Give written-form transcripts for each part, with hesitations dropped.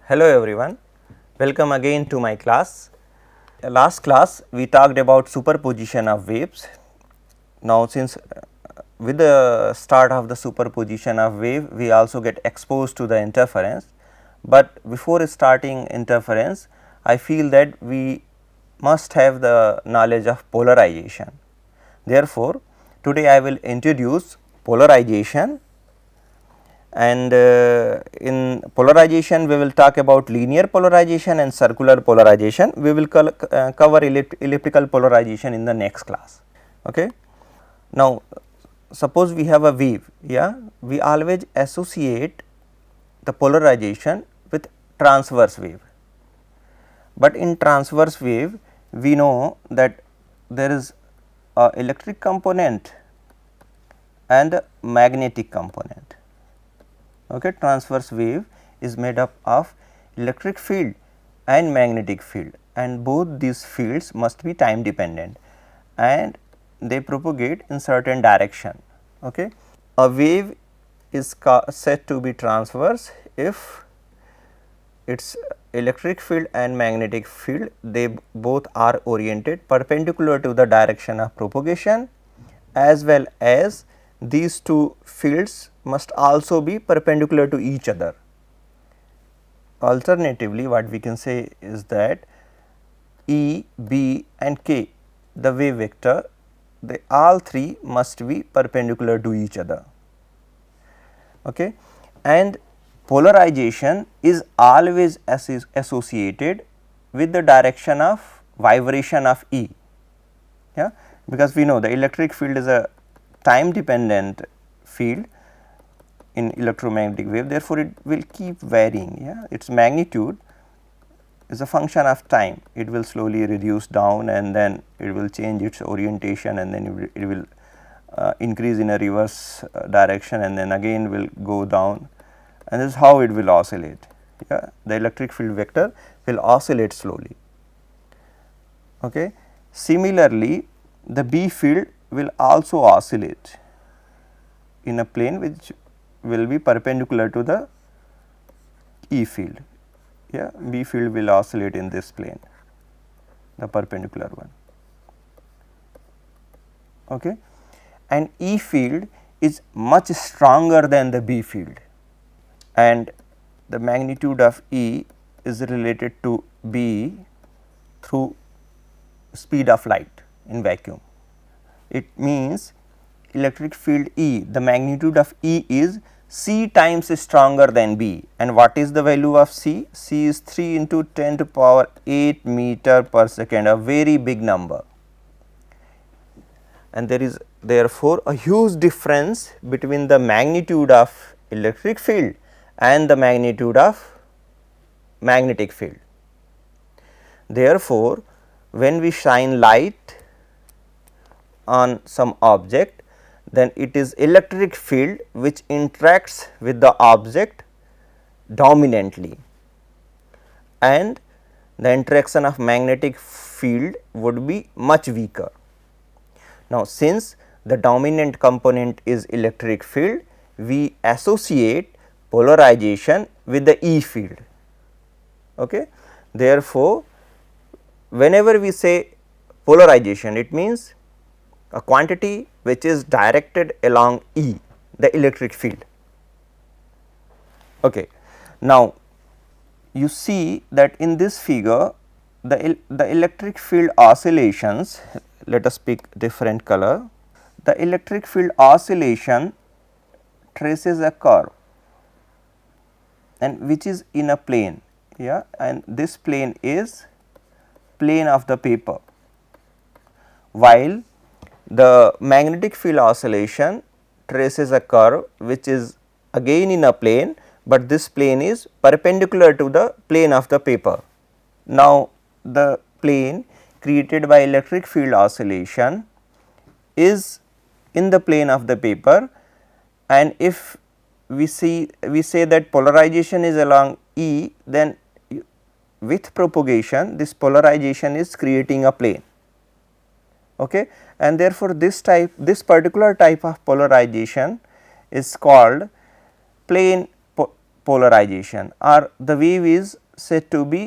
Hello everyone, welcome again to my class. Last class we talked about superposition of waves. Now since with the start of the superposition of wave we also get exposed to the interference, but before starting interference I feel that we must have the knowledge of polarization. Therefore, today I will introduce polarization, and in polarization we will talk about linear polarization and circular polarization. We will cover elliptical polarization in the next class. Okay. Now, suppose we have a wave, we always associate the polarization with transverse wave, but in transverse wave we know that there is a electric component and a magnetic component. Okay, transverse wave is made up of electric field and magnetic field, and both these fields must be time dependent and they propagate in certain direction. Okay. A wave is said to be transverse if its electric field and magnetic field they both are oriented perpendicular to the direction of propagation, as well as these two fields must also be perpendicular to each other. Alternatively, what we can say is that E, B and K, the wave vector, they all three must be perpendicular to each other. Okay. And polarization is always associated with the direction of vibration of E, because we know the electric field is a time dependent field in electromagnetic wave, therefore, it will keep varying. Its magnitude is a function of time, it will slowly reduce down and then it will change its orientation and then it will increase in a reverse direction and then again will go down, and this is how it will oscillate. The electric field vector will oscillate slowly. Okay. Similarly, the B field will also oscillate in a plane which will be perpendicular to the E field. B field will oscillate in this plane, the perpendicular one. Okay. And E field is much stronger than the B field, and the magnitude of E is related to B through speed of light in vacuum. It means electric field E, the magnitude of E is C times stronger than B, and what is the value of C? C is 3 into 10 to power 8 meter per second, a very big number, and there is therefore a huge difference between the magnitude of electric field and the magnitude of magnetic field. Therefore, when we shine light on some object, then it is electric field which interacts with the object dominantly, and the interaction of magnetic field would be much weaker. Now, since the dominant component is electric field, we associate polarization with the E field. Okay. Therefore, whenever we say polarization, it means a quantity which is directed along E, the electric field. Okay. Now, you see that in this figure the electric field oscillations, let us pick different color. The electric field oscillation traces a curve and which is in a plane, and this plane is plane of the paper, while the magnetic field oscillation traces a curve which is again in a plane, but this plane is perpendicular to the plane of the paper. Now, the plane created by electric field oscillation is in the plane of the paper, and if we say that polarization is along E, then with propagation this polarization is creating a plane. Okay. And therefore, this particular type of polarization is called plane polarization, or the wave is said to be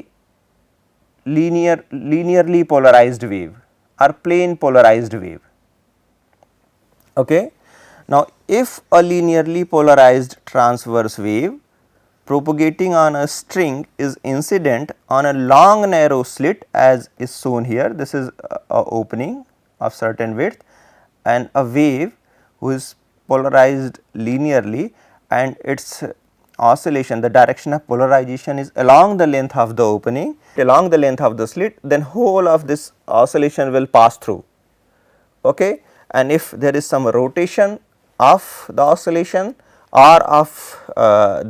linearly polarized wave or plane polarized wave. Okay. Now, if a linearly polarized transverse wave propagating on a string is incident on a long narrow slit as is shown here, this is a opening of certain width, and a wave who is polarized linearly and its oscillation, the direction of polarization is along the length of the opening, along the length of the slit, then whole of this oscillation will pass through. Okay. And if there is some rotation of the oscillation or of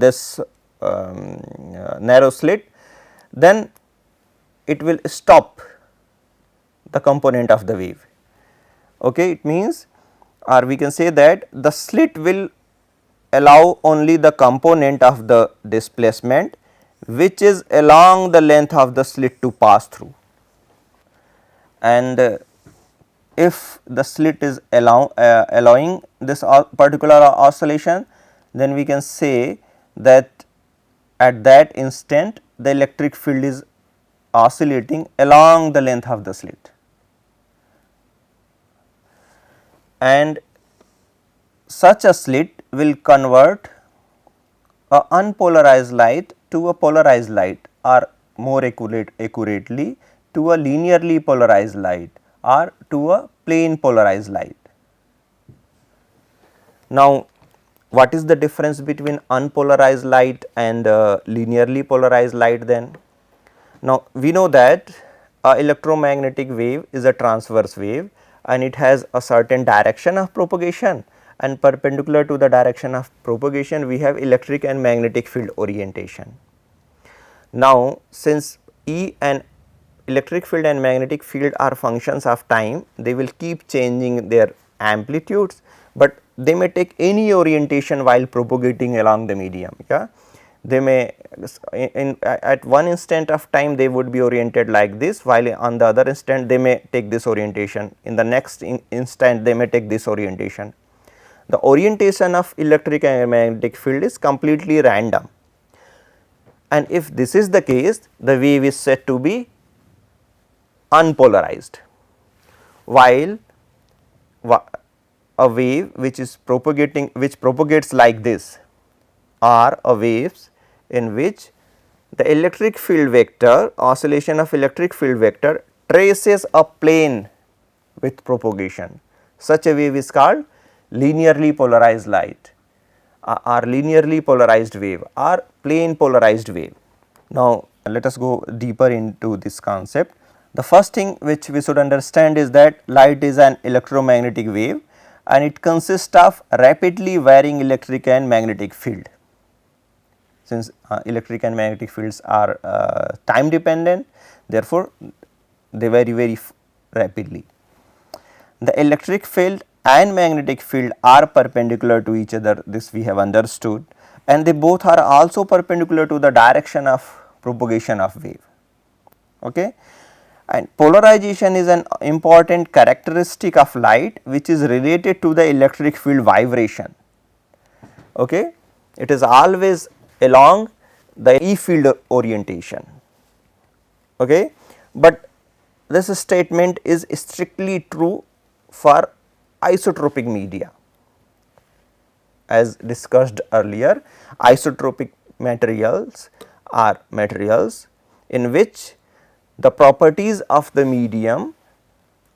this narrow slit, then it will stop the component of the wave. Okay. It means, or we can say that the slit will allow only the component of the displacement which is along the length of the slit to pass through, and if the slit is allowing this particular oscillation, then we can say that at that instant the electric field is oscillating along the length of the slit, and such a slit will convert a unpolarized light to a polarized light, or more accurately to a linearly polarized light or to a plane polarized light. Now, what is the difference between unpolarized light and linearly polarized light then? Now, we know that a electromagnetic wave is a transverse wave and it has a certain direction of propagation, and perpendicular to the direction of propagation we have electric and magnetic field orientation. Now, since E and electric field and magnetic field are functions of time, they will keep changing their amplitudes, but they may take any orientation while propagating along the medium. Yeah, they may at one instant of time they would be oriented like this, while on the other instant they may take this orientation, in the next instant they may take this orientation. The orientation of electric and magnetic field is completely random, and if this is the case, the wave is said to be unpolarized, while a wave which is propagates like this are a waves in which the electric field vector, oscillation of electric field vector traces a plane with propagation. Such a wave is called linearly polarized light or linearly polarized wave or plane polarized wave. Now, let us go deeper into this concept. The first thing which we should understand is that light is an electromagnetic wave and it consists of rapidly varying electric and magnetic field. Since electric and magnetic fields are time dependent, therefore, they vary very rapidly. The electric field and magnetic field are perpendicular to each other, this we have understood, and they both are also perpendicular to the direction of propagation of wave. Okay. And polarization is an important characteristic of light which is related to the electric field vibration. Okay. It is always along the E field orientation. Okay. But this statement is strictly true for isotropic media. As discussed earlier, isotropic materials are materials in which the properties of the medium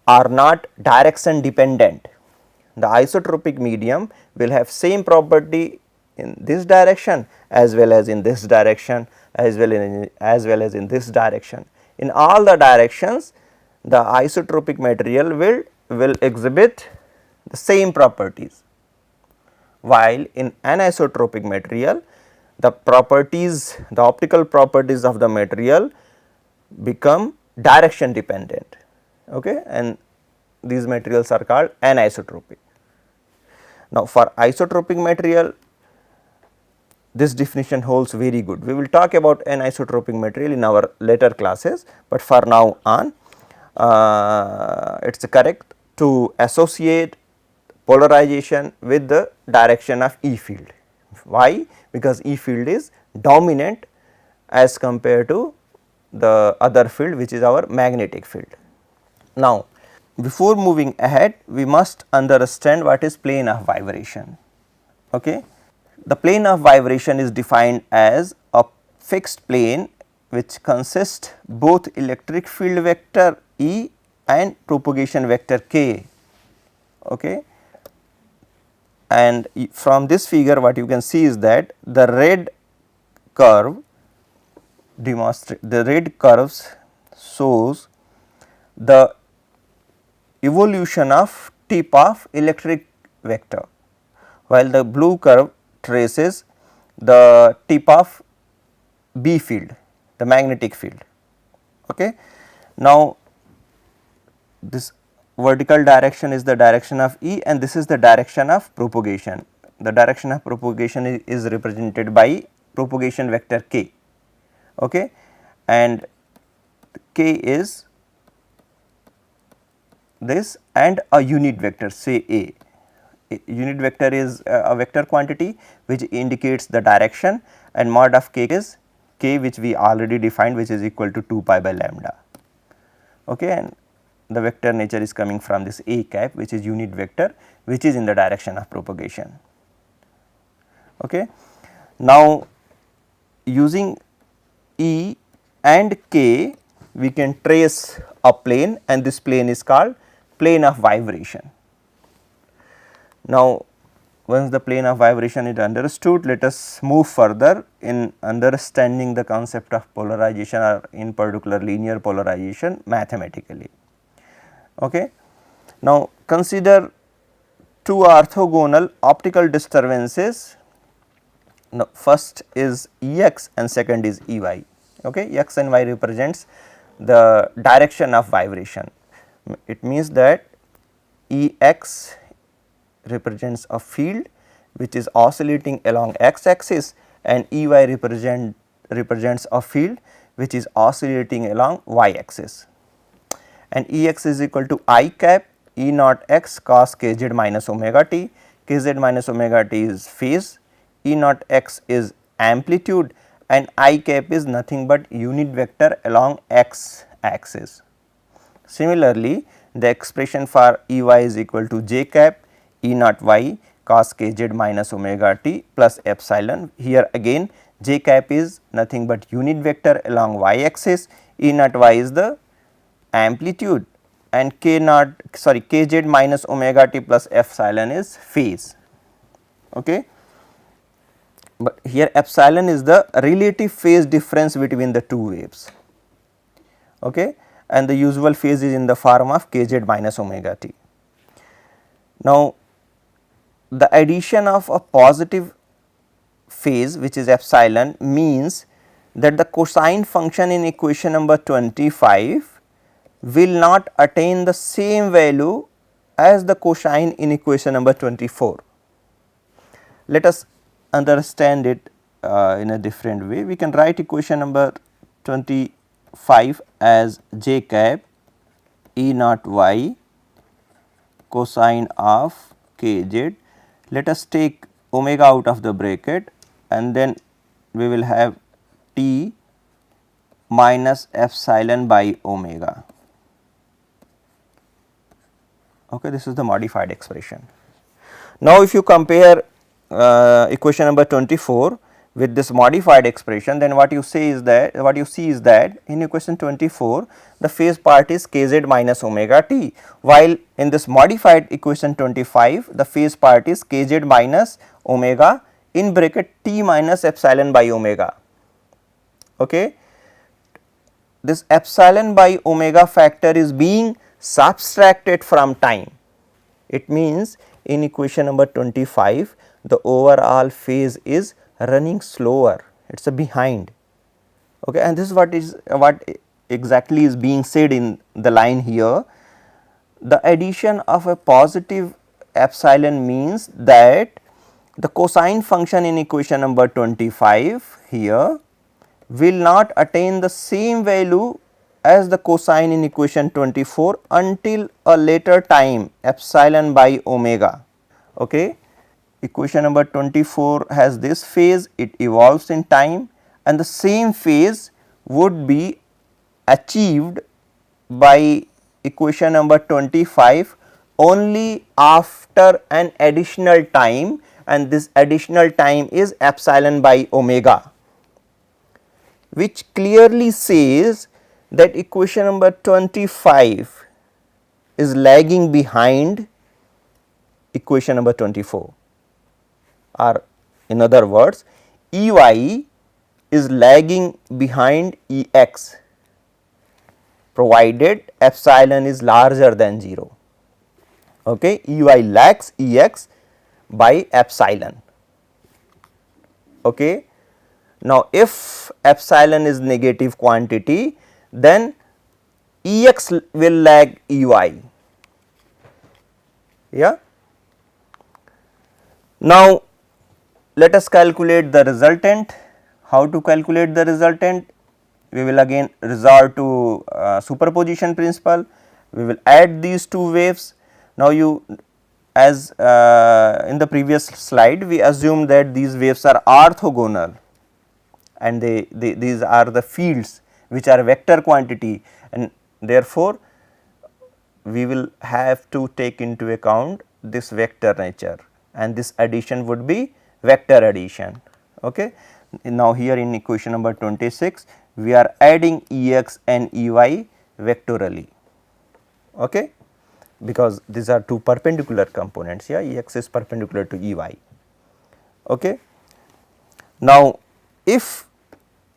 are not direction dependent. The isotropic medium will have same property in this direction as well as in this direction as well as in this direction. In all the directions, the isotropic material will exhibit the same properties, while in anisotropic material the properties, the optical properties of the material become direction dependent, okay, and these materials are called anisotropic. Now, for isotropic material, this definition holds very good. We will talk about anisotropic material in our later classes, but for now on, it is correct to associate polarization with the direction of E field. Why? because E field is dominant as compared to the other field, which is our magnetic field. Now, before moving ahead, we must understand what is plane of vibration. Okay. The plane of vibration is defined as a fixed plane which consists both electric field vector E and propagation vector K. Okay. And from this figure, what you can see is that the red curve shows the evolution of tip of electric vector, while the blue curve traces the tip of B field, the magnetic field. Okay. Now, this vertical direction is the direction of E and this is the direction of propagation. The direction of propagation is represented by propagation vector K. Okay. And K is this and a unit vector, say A. Unit vector is a vector quantity which indicates the direction, and mod of K is K, which we already defined, which is equal to 2 pi by lambda. Okay. And the vector nature is coming from this A cap, which is unit vector, which is in the direction of propagation. Okay. Now, using E and K, we can trace a plane, and this plane is called plane of vibration. Now, once the plane of vibration is understood, let us move further in understanding the concept of polarization, or in particular linear polarization, mathematically. Okay. Now, consider two orthogonal optical disturbances. Now, first is Ex and second is Ey. Okay. X and Y represents the direction of vibration. It means that Ex represents a field which is oscillating along x axis, and Ey represents a field which is oscillating along y axis, and Ex is equal to I cap E naught x cos kz minus omega t. Kz minus omega t is phase, E naught x is amplitude, and I cap is nothing but unit vector along x axis. Similarly, the expression for Ey is equal to j cap E naught y cos kz minus omega t plus epsilon. Here again j cap is nothing but unit vector along y axis, E naught y is the amplitude, and kz minus omega t plus epsilon is phase. Okay. But here epsilon is the relative phase difference between the two waves. Okay. And the usual phase is in the form of kz minus omega t. Now, the addition of a positive phase, which is epsilon, means that the cosine function in equation number 25 will not attain the same value as the cosine in equation number 24. Let us understand it in a different way. We can write equation number 25 as j cap E naught y cosine of kz. Let us take omega out of the bracket, and then we will have t minus epsilon by omega. Okay, this is the modified expression. Now, if you compare equation number 24 with this modified expression, then what you see is that in equation 24 the phase part is kz minus omega t, while in this modified equation 25 the phase part is kz minus omega in bracket t minus epsilon by omega. Okay. This epsilon by omega factor is being subtracted from time. It means in equation number 25 the overall phase is running slower, it is a behind. Okay. And this is what exactly is being said in the line here. The addition of a positive epsilon means that the cosine function in equation number 25 here will not attain the same value as the cosine in equation 24 until a later time epsilon by omega. Okay. equation number 24 has this phase, it evolves in time, and the same phase would be achieved by equation number 25 only after an additional time, and this additional time is epsilon by omega, which clearly says that equation number 25 is lagging behind equation number 24, or in other words E y is lagging behind E x provided epsilon is larger than 0. Okay. E y lags E x by epsilon. Okay. Now, if epsilon is negative quantity, then E x will lag E y. Yeah. Now, let us calculate the resultant. How to calculate the resultant? We will again resort to superposition principle. We will add these two waves. Now, you as in the previous slide, we assume that these waves are orthogonal, and these are the fields which are vector quantity, and therefore, we will have to take into account this vector nature, and this addition would be vector addition. Okay. Now, here in equation number 26, we are adding E x and E y vectorally, okay, because these are two perpendicular components. Yeah, E x is perpendicular to E y. Okay. Now, if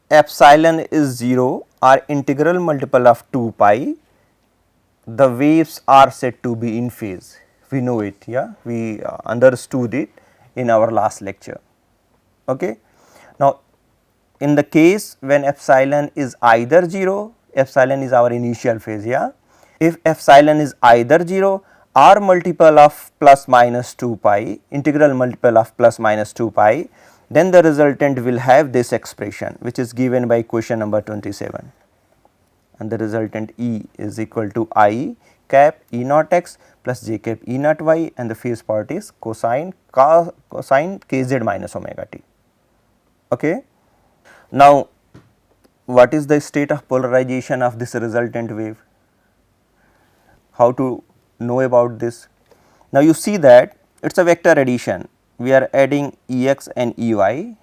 epsilon is 0 or integral multiple of 2 pi, the waves are said to be in phase. We know it. Yeah, we understood it in our last lecture. Okay. Now, in the case when epsilon is either 0, epsilon is our initial phase. Yeah, if epsilon is either 0 or multiple of plus minus 2 pi, integral multiple of plus minus 2 pi, then the resultant will have this expression, which is given by equation number 27, and the resultant E is equal to I cap E naught x plus j cap E naught y, and the phase part is cosine kz minus omega t. Okay. Now, what is the state of polarization of this resultant wave? How to know about this? Now, you see that it is a vector addition. We are adding E x and E y,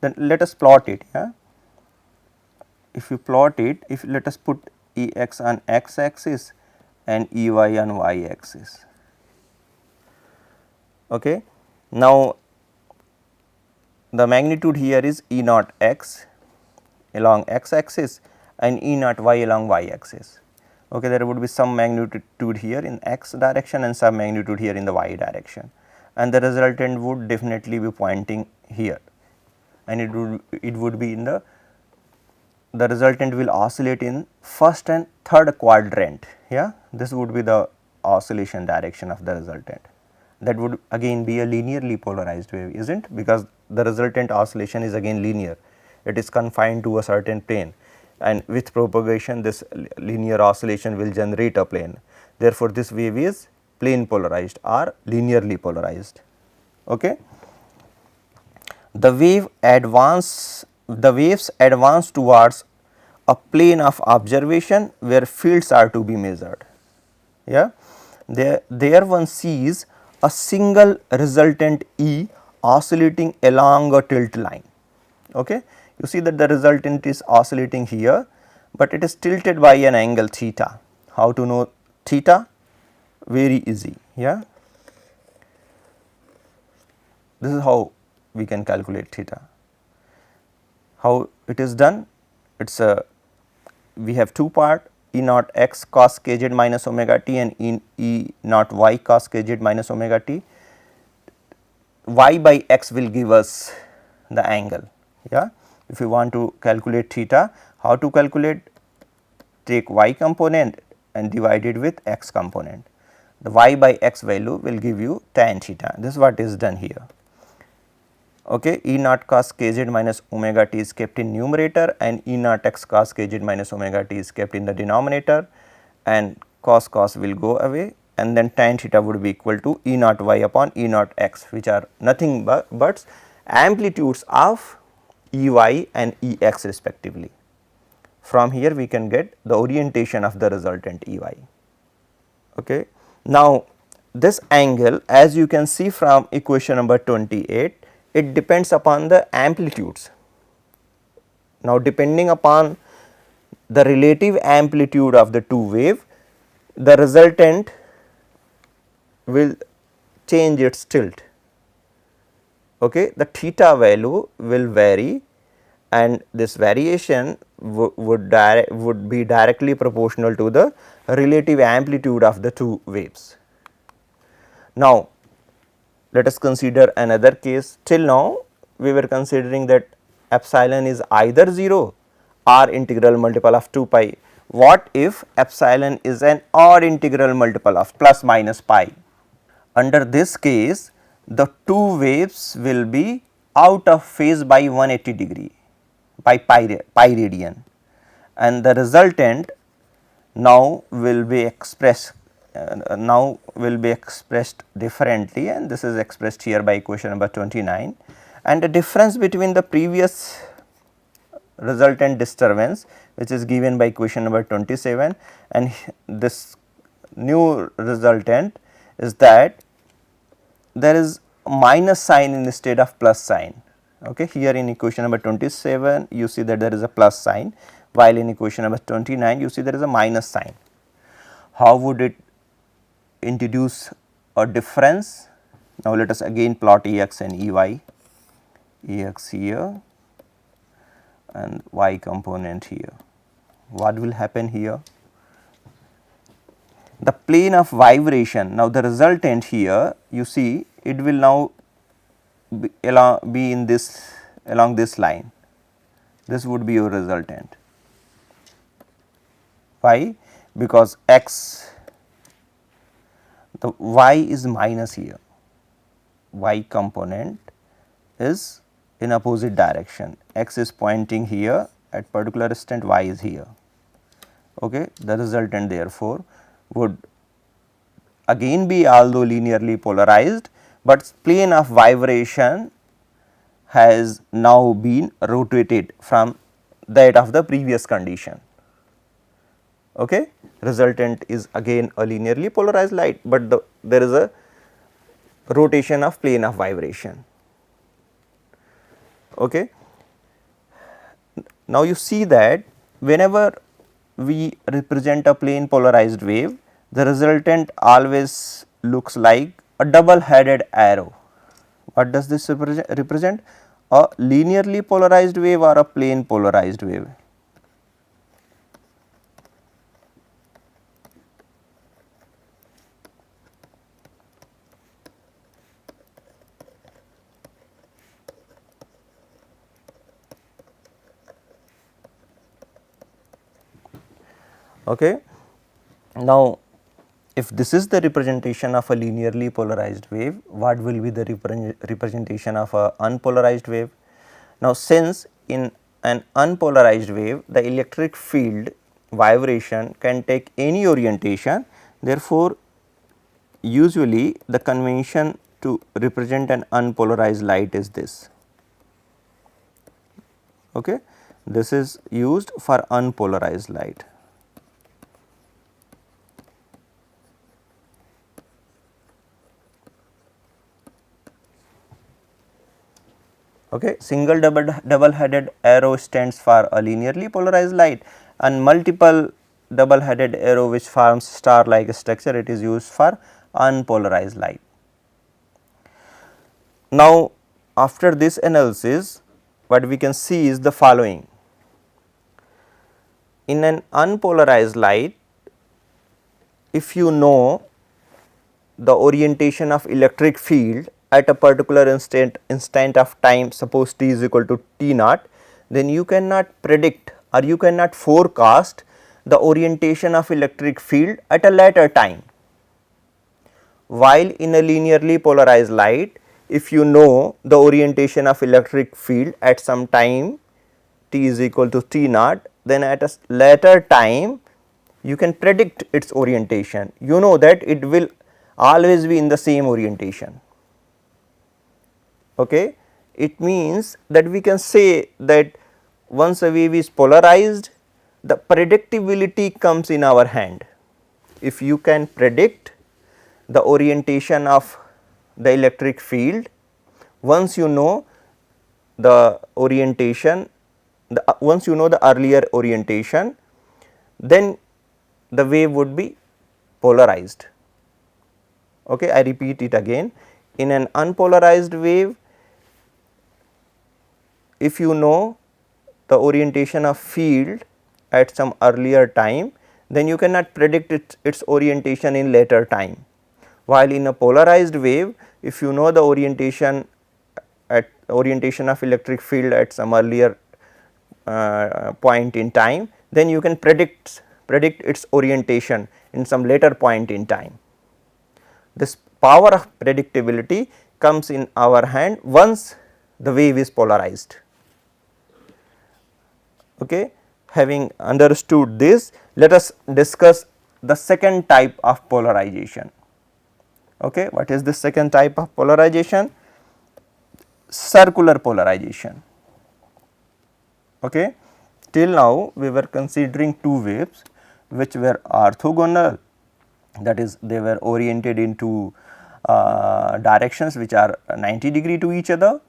then let us plot it. Yeah. If you plot it, if let us put E x on x axis and E y on y axis. Okay. Now, the magnitude here is E naught x along x axis and E naught y along y axis. Okay, there would be some magnitude here in x direction and some magnitude here in the y direction, and the resultant would definitely be pointing here, and it would be in the resultant will oscillate in first and third quadrant. Yeah, this would be the oscillation direction of the resultant. That would again be a linearly polarized wave, isn't? Because the resultant oscillation is again linear. It is confined to a certain plane, and with propagation this linear oscillation will generate a plane. Therefore, this wave is plane polarized or linearly polarized. Okay. The waves advance towards a plane of observation where fields are to be measured. Yeah. There one sees a single resultant E oscillating along a tilt line. Okay. You see that the resultant is oscillating here, but it is tilted by an angle theta. How to know theta? Very easy. Yeah. This is how we can calculate theta. How it is done? It is we have two part, E naught x cos kz minus omega t and E naught y cos kz minus omega t. Y by x will give us the angle. Yeah. If you want to calculate theta, how to calculate? Take y component and divide it with x component. The y by x value will give you tan theta. This is what is done here. Okay. E naught cos kz minus omega t is kept in numerator, and E naught x cos kz minus omega t is kept in the denominator, and cos will go away, and then tan theta would be equal to E naught y upon E naught x, which are nothing but amplitudes of E y and E x respectively. From here we can get the orientation of the resultant E y. Okay. Now, this angle, as you can see from equation number 28, it depends upon the amplitudes. Now, depending upon the relative amplitude of the two wave, the resultant will change its tilt. Okay. The theta value will vary, and this variation would be directly proportional to the relative amplitude of the two waves. Now, let us consider another case. Till now we were considering that epsilon is either 0 or integral multiple of 2 pi. What if epsilon is an odd integral multiple of plus minus pi? Under this case, the two waves will be out of phase by 180 degree, by pi radian, and the resultant now will be expressed differently, and this is expressed here by equation number 29, and the difference between the previous resultant disturbance, which is given by equation number 27, and this new resultant is that there is a minus sign instead of plus sign. Okay. Here in equation number 27 you see that there is a plus sign, while in equation number 29 you see there is a minus sign. How would it introduce a difference? Now, let us again plot Ex and Ey, Ex here and y component here. What will happen here? The plane of vibration, now the resultant here you see it will now be in this, along this line. This would be your resultant. Why? Because x, the y is minus here, y component is in opposite direction, x is pointing here at particular instant, y is here. Okay. The resultant therefore would again be although linearly polarized, but plane of vibration has now been rotated from that of the previous condition. Okay. Resultant is again a linearly polarized light, but there is a rotation of plane of vibration. Okay. Now, you see that whenever we represent a plane polarized wave, the resultant always looks like a double headed arrow. What does this represent? A linearly polarized wave or a plane polarized wave? Okay. Now, if this is the representation of a linearly polarized wave, what will be the representation of a unpolarized wave? Now, since in an unpolarized wave the electric field vibration can take any orientation, therefore, usually the convention to represent an unpolarized light is this. Okay. This is used for unpolarized light. Okay. Single double headed arrow stands for a linearly polarized light, and multiple double headed arrow which forms star like structure, it is used for unpolarized light. Now, after this analysis, what we can see is the following. In an unpolarized light, if you know the orientation of electric field at a particular instant of time, suppose t is equal to t naught, then you cannot predict or you cannot forecast the orientation of electric field at a later time. While in a linearly polarized light, if you know the orientation of electric field at some time t is equal to t naught, then at a later time you can predict its orientation. You know that it will always be in the same orientation. Okay. It means that we can say that once a wave is polarized, the predictability comes in our hand. If you can predict the orientation of the electric field, once you know the orientation, once you know the earlier orientation, then the wave would be polarized. Okay, I repeat it again. In an unpolarized wave, if you know the orientation of field at some earlier time, then you cannot predict its orientation in later time. While in a polarized wave, if you know the orientation of electric field at some earlier point in time, then you can predict its orientation in some later point in time. This power of predictability comes in our hand once the wave is polarized. Okay. Having understood this, let us discuss the second type of polarization. Okay. What is the second type of polarization? Circular polarization. Okay. Till now we were considering two waves which were orthogonal, that is they were oriented into directions which are 90° to each other,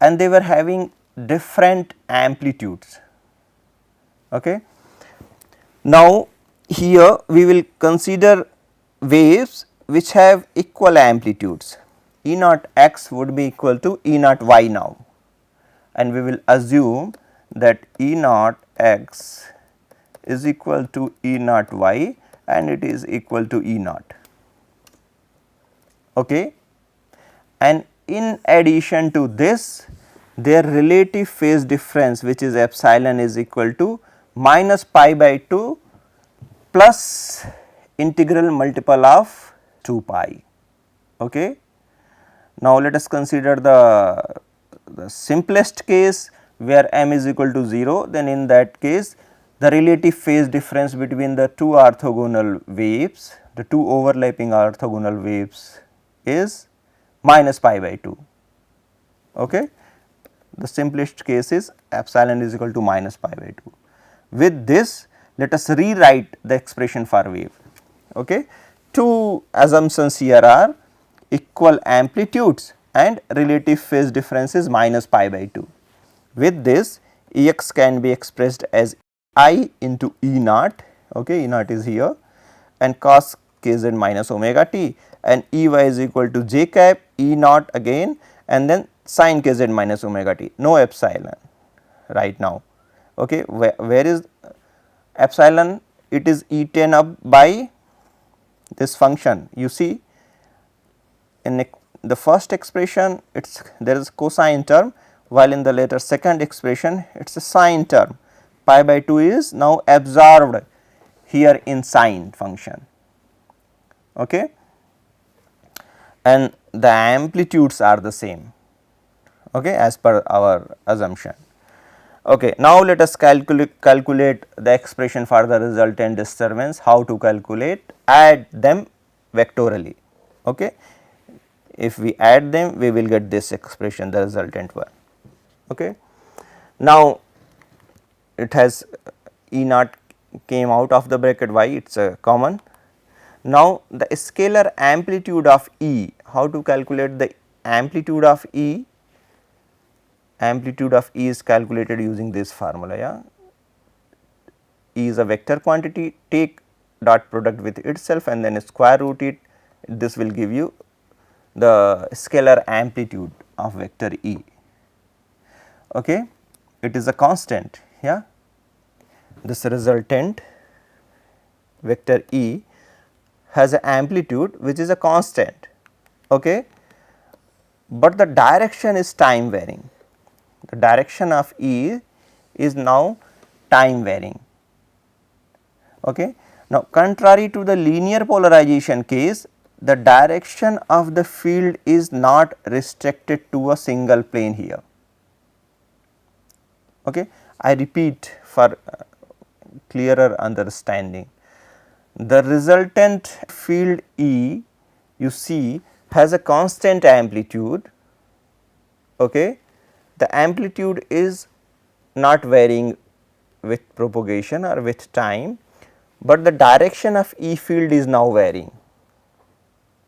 and they were having different amplitudes. Okay. Now, here we will consider waves which have equal amplitudes. E naught x would be equal to E naught y now, and we will assume that E naught x is equal to E naught y and it is equal to E naught. Okay. And in addition to this, their relative phase difference, which is epsilon, is equal to minus pi by 2 plus integral multiple of 2 pi. Okay. Now, let us consider the simplest case where m is equal to 0, then in that case the relative phase difference between the two orthogonal waves, the two overlapping orthogonal waves, is minus pi by 2. Okay. The simplest case is epsilon is equal to minus pi by 2. With this, let us rewrite the expression for wave. Okay. Two assumptions here are equal amplitudes and relative phase difference is minus pi by 2. With this, Ex can be expressed as I into E naught, okay, E naught is here, and cos kz minus omega t, and Ey is equal to j cap E naught again, and then sin kz minus omega t, no epsilon right now. Okay. Where is epsilon? It is eaten up by this function. You see, in the first expression there is cosine term, while in the later second expression it is a sine term. Pi by 2 is now absorbed here in sine function. Okay. And the amplitudes are the same, okay, as per our assumption. Okay. Now, let us calculate the expression for the resultant disturbance. How to calculate? Add them vectorially. Okay. If we add them, we will get this expression, the resultant one. Okay. Now, it has E naught came out of the bracket y, it is a common. Now, the scalar amplitude of E, how to calculate the amplitude of E? Amplitude of E is calculated using this formula. Yeah. E is a vector quantity, take dot product with itself and then square root it, this will give you the scalar amplitude of vector E. Okay. It is a constant. Yeah. This resultant vector E has an amplitude which is a constant, okay, but the direction is time varying. The direction of E is now time varying. Okay. Now, contrary to the linear polarization case, the direction of the field is not restricted to a single plane here. Okay. I repeat for clearer understanding. the resultant field E you see has a constant amplitude. Okay. The amplitude is not varying with propagation or with time, but the direction of E field is now varying.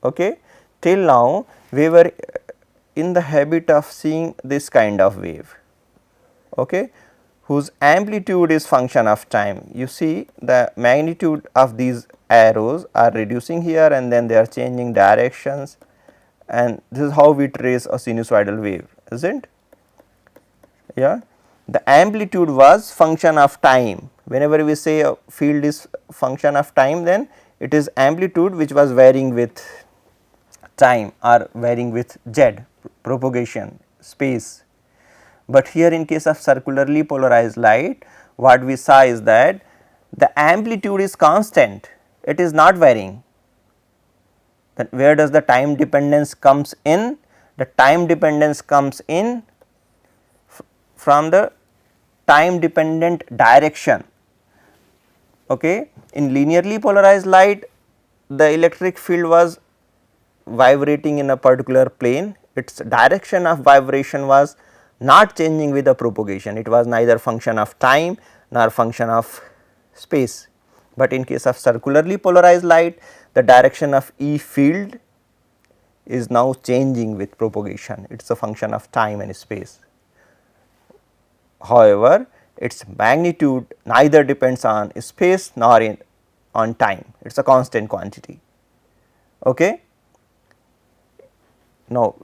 Okay. Till now we were in the habit of seeing this kind of wave, okay, whose amplitude is function of time. You see the magnitude of these arrows are reducing here and then they are changing directions, and this is how we trace a sinusoidal wave, isn't it? Yeah. The amplitude was function of time. Whenever we say a field is function of time, then it is amplitude which was varying with time or varying with z, propagation, space. But here in case of circularly polarized light, what we saw is that the amplitude is constant, it is not varying. Then where does the time dependence comes in? The time dependence comes in from the time dependent direction. Okay. In linearly polarized light, the electric field was vibrating in a particular plane, its direction of vibration was not changing with the propagation, it was neither function of time nor function of space. But in case of circularly polarized light, the direction of E field is now changing with propagation, it is a function of time and space. However, its magnitude neither depends on space nor on time, it is a constant quantity. Okay. Now,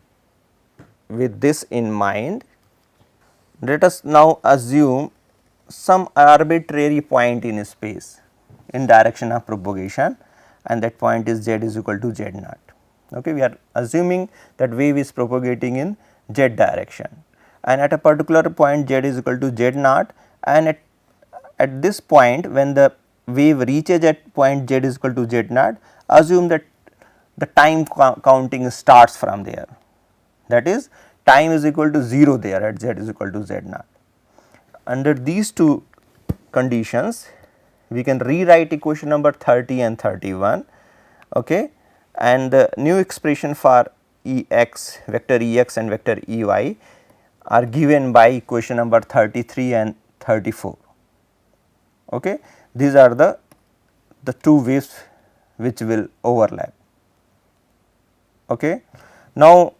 with this in mind, let us now assume some arbitrary point in space in direction of propagation, and that point is z is equal to z naught. Okay. We are assuming that wave is propagating in z direction, and at a particular point z is equal to z naught, and at this point when the wave reaches at point z is equal to z naught, assume that the time counting starts from there, that is time is equal to 0 there at z is equal to z naught. Under these two conditions, we can rewrite equation number 30 and 31, okay, and the new expression for Ex, vector Ex and vector Ey are given by equation number 33 and 34. Okay. These are the two waves which will overlap. Okay. Now,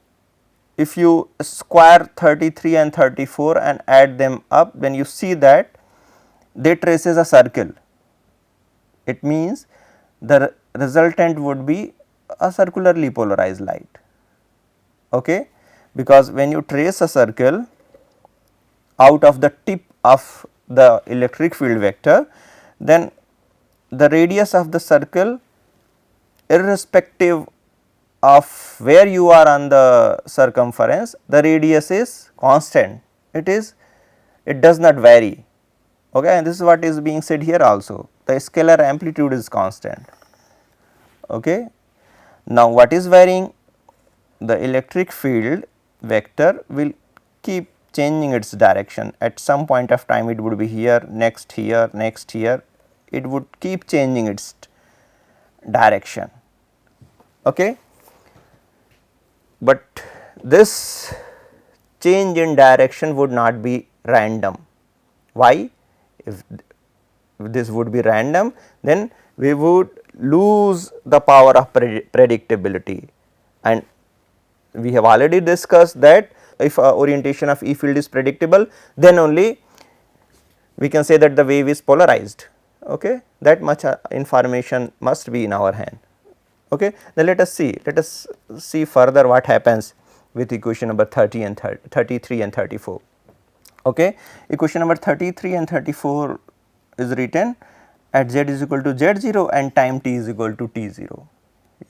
if you square 33 and 34 and add them up, then you see that they traces a circle. It means the resultant would be a circularly polarized light, okay, because when you trace a circle out of the tip of the electric field vector, then the radius of the circle, irrespective of where you are on the circumference, the radius is constant, it does not vary, okay, and this is what is being said here also, the scalar amplitude is constant. Okay. Now, what is varying? The electric field vector will keep changing its direction, at some point of time it would be here, next here, next here, it would keep changing its direction. Okay. But this change in direction would not be random. Why? If this would be random, then we would lose the power of predictability, and we have already discussed that if orientation of E field is predictable, then only we can say that the wave is polarized. Okay. That much information must be in our hand. Okay. Then let us see further what happens with equation number 30 and 33 and 34. Okay. Equation number 33 and 34 is written at z is equal to z0 and time t is equal to t0.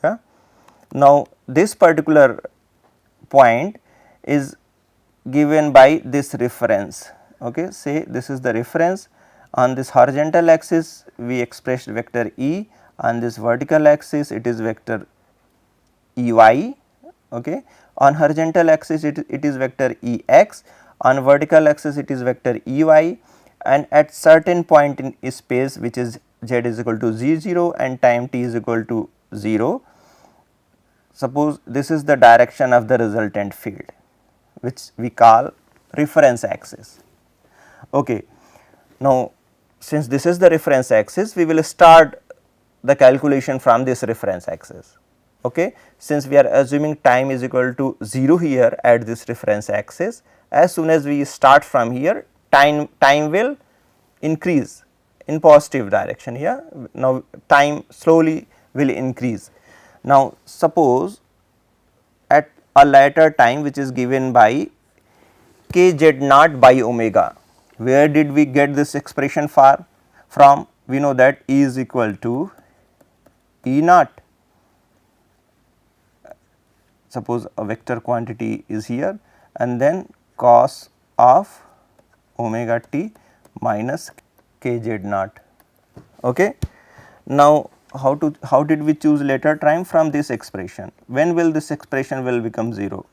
Yeah. Now, this particular point is given by this reference. Okay. Say this is the reference, on this horizontal axis we expressed vector E, on this vertical axis it is vector Ey. Okay. On horizontal axis it is vector Ex, on vertical axis it is vector Ey, and at certain point in space which is z is equal to z0 and time t is equal to 0. Suppose this is the direction of the resultant field, which we call reference axis. Okay. Now, since this is the reference axis, we will start the calculation from this reference axis. Okay. Since we are assuming time is equal to 0 here at this reference axis, as soon as we start from here, time will increase in positive direction here. Now, time slowly will increase. Now, suppose at a later time which is given by kz naught by omega, where did we get this expression from? We know that E is equal to E naught. Suppose a vector quantity is here and then cos of omega t minus kz naught. Okay. Now, how did we choose later time? From this expression? When will this expression will become 0?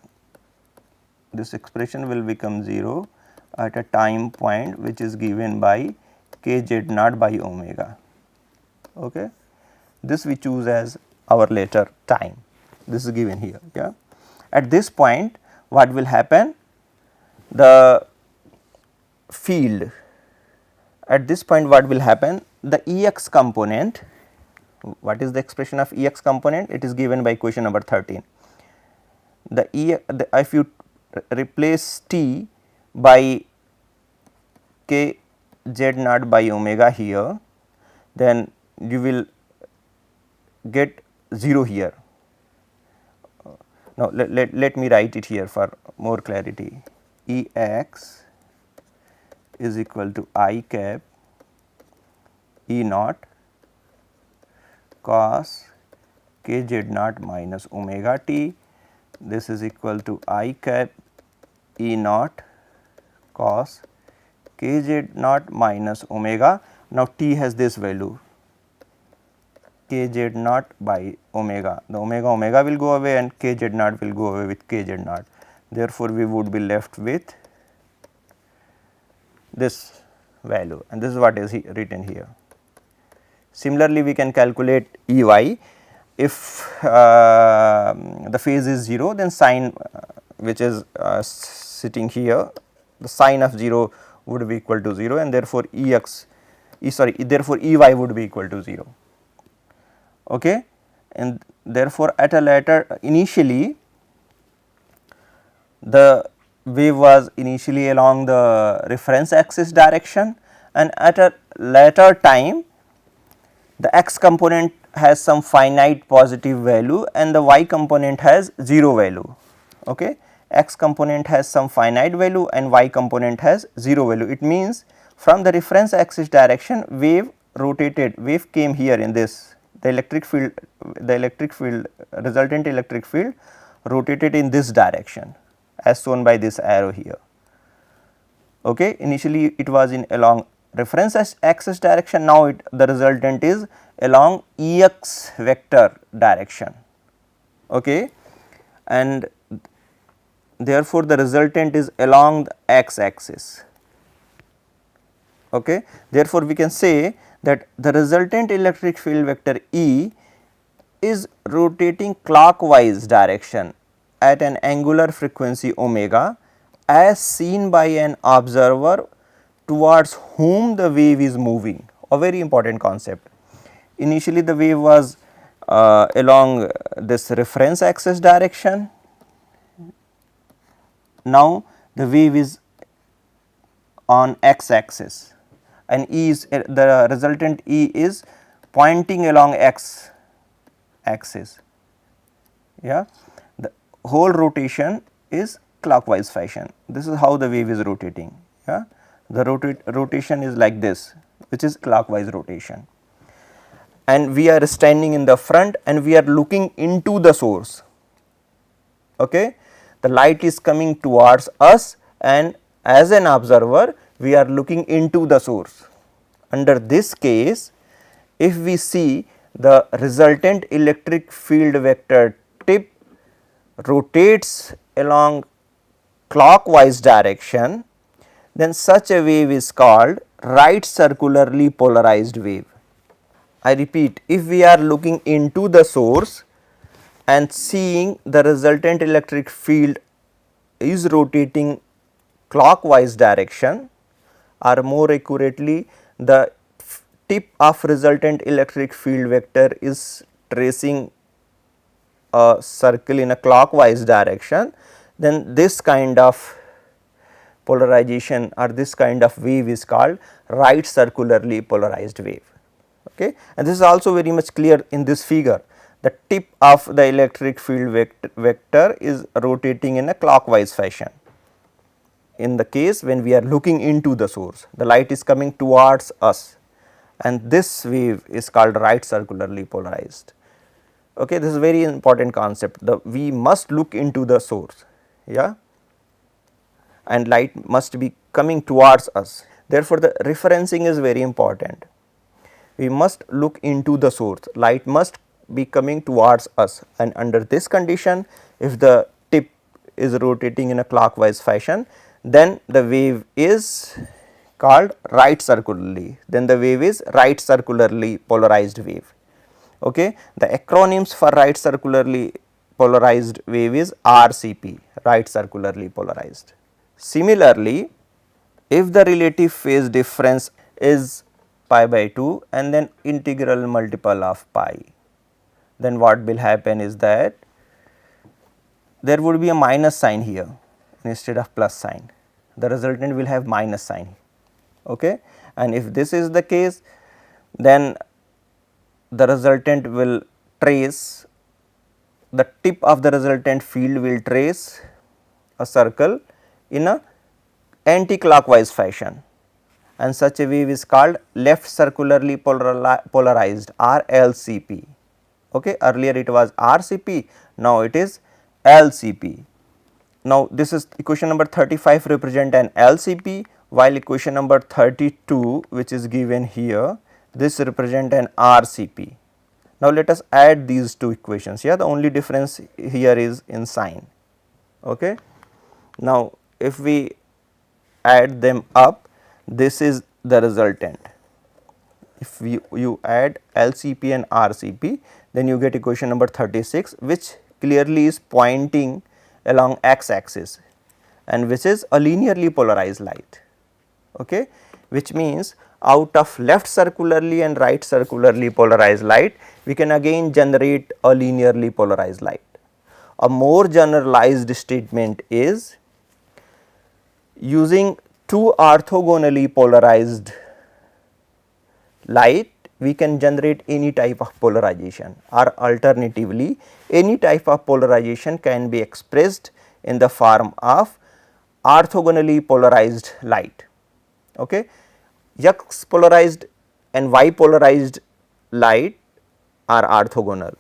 This expression will become 0 at a time point which is given by kz naught by omega. Okay. This we choose as our later time. This is given here. Yeah. At this point, what will happen? The field at this point, what will happen? The Ex component. What is the expression of Ex component? It is given by question number 13. If you replace t by k z naught by omega here, then you will get 0 here. Now, let me write it here for more clarity. Ex is equal to I cap E naught cos kz naught minus omega t. This is equal to I cap E naught cos kz naught minus omega. Now, t has this value kz naught by omega. The omega will go away and kz naught will go away with kz naught. Therefore, we would be left with this value, and this is what is written here. Similarly, we can calculate Ey. If the phase is 0, then sine which is sitting here, the sine of 0 would be equal to 0, and therefore therefore Ey would be equal to 0. Okay. And therefore, at a later, initially the wave was initially along the reference axis direction, and at a later time the x component has some finite positive value and the y component has 0 value. Okay. X component has some finite value and y component has 0 value. It means from the reference axis direction, wave came here in this, the resultant electric field rotated in this direction as shown by this arrow here. Okay. Initially it was in along reference axis direction, now the resultant is along Ex vector direction. Okay. And therefore, the resultant is along the x axis. Okay. Therefore, we can say that the resultant electric field vector E is rotating clockwise direction at an angular frequency omega as seen by an observer towards whom the wave is moving. A very important concept. Initially the wave was along this reference axis direction. Now the wave is on x axis and the resultant E is pointing along x axis. Yeah. The whole rotation is clockwise fashion. This is how the wave is rotating. Yeah. The rotation is like this, which is clockwise rotation, and we are standing in the front and we are looking into the source. Okay. The light is coming towards us and as an observer we are looking into the source. Under this case, if we see the resultant electric field vector tip rotates along clockwise direction, then such a wave is called right circularly polarized wave. I repeat, if we are looking into the source and seeing the resultant electric field is rotating clockwise direction, or more accurately the tip of resultant electric field vector is tracing a circle in a clockwise direction, then this kind of polarization or this kind of wave is called right circularly polarized wave. Okay. And this is also very much clear in this figure. The tip of the electric field vector is rotating in a clockwise fashion. In the case when we are looking into the source, the light is coming towards us, and this wave is called right circularly polarized. Okay, this is a very important concept. We must look into the source, yeah, and light must be coming towards us. Therefore, the referencing is very important. We must look into the source, light must be coming towards us, and under this condition, if the tip is rotating in a clockwise fashion, then the wave is called right circularly, then the wave is right circularly polarized wave. Okay. The acronyms for right circularly polarized wave is RCP, right circularly polarized. Similarly, if the relative phase difference is pi by 2 and then integral multiple of pi, then what will happen is that there would be a minus sign here instead of plus sign, the resultant will have minus sign. Okay. And if this is the case, then the resultant will trace, the tip of the resultant field will trace a circle in a anti-clockwise fashion, and such a wave is called left circularly polarized or LCP. Okay. Earlier it was RCP, now it is LCP. Now, this is equation number 35 represent an LCP, while equation number 32 which is given here, this represent an RCP. Now, let us add these two equations. Yeah, the only difference here is in sign. Okay. Now, if we add them up, this is the resultant. If you add LCP and RCP, then you get equation number 36, which clearly is pointing along x axis and which is a linearly polarized light. Okay. Which means out of left circularly and right circularly polarized light, we can again generate a linearly polarized light. A more generalized statement is, using two orthogonally polarized light, we can generate any type of polarization, or alternatively any type of polarization can be expressed in the form of orthogonally polarized light. Okay. X polarized and Y polarized light are orthogonal,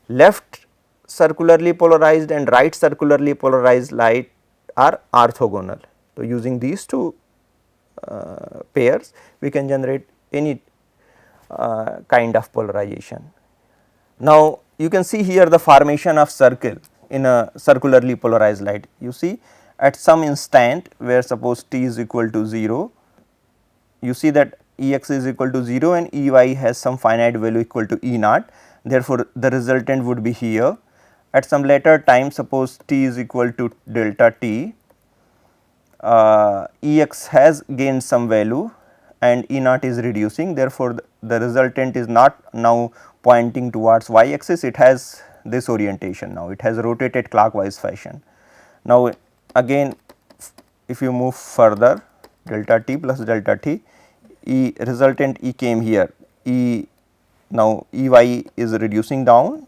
left circularly polarized and right circularly polarized light are orthogonal. So, using these two pairs, we can generate any kind of polarization. Now, you can see here the formation of circle in a circularly polarized light. You see at some instant where suppose t is equal to 0, you see that Ex is equal to 0 and Ey has some finite value equal to E naught. Therefore, the resultant would be here. At some later time, suppose t is equal to delta t, Ex has gained some value and E naught is reducing. Therefore, the resultant is not now pointing towards y axis, it has this orientation now, it has rotated clockwise fashion. Now, again if you move further, delta t plus delta t, E resultant E came here, E now Ey is reducing down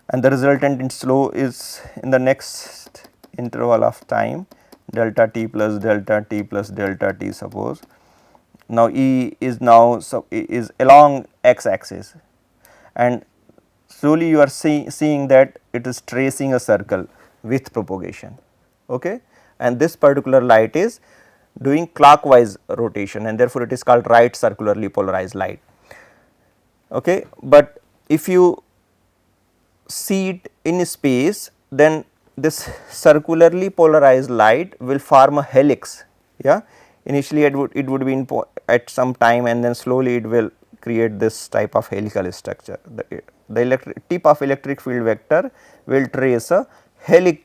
and the resultant in slow is in the next interval of time delta t plus delta t plus delta t suppose. Now, E is now is along x axis and slowly you are seeing that it is tracing a circle with propagation. Okay. And this particular light is doing clockwise rotation and therefore, it is called right circularly polarized light. Okay. But if you see it in space, then this circularly polarized light will form a helix. Yeah. Initially it would be in at some time and then slowly it will create this type of helical structure. The tip of electric field vector will trace a helix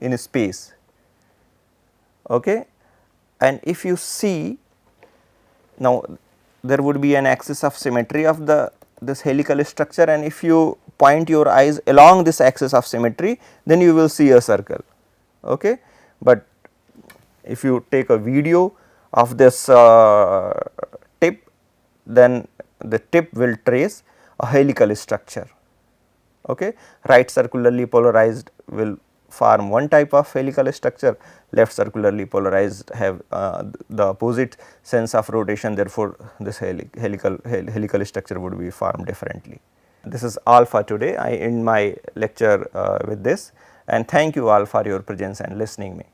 in space. Okay. And if you see, now there would be an axis of symmetry of this helical structure, and if you point your eyes along this axis of symmetry, then you will see a circle. Okay. But if you take a video of this tip, then the tip will trace a helical structure. Okay. Right circularly polarized will form one type of helical structure, left circularly polarized have the opposite sense of rotation, therefore, this helical structure would be formed differently. This is all for today. I end my lecture with this, and thank you all for your presence and listening me.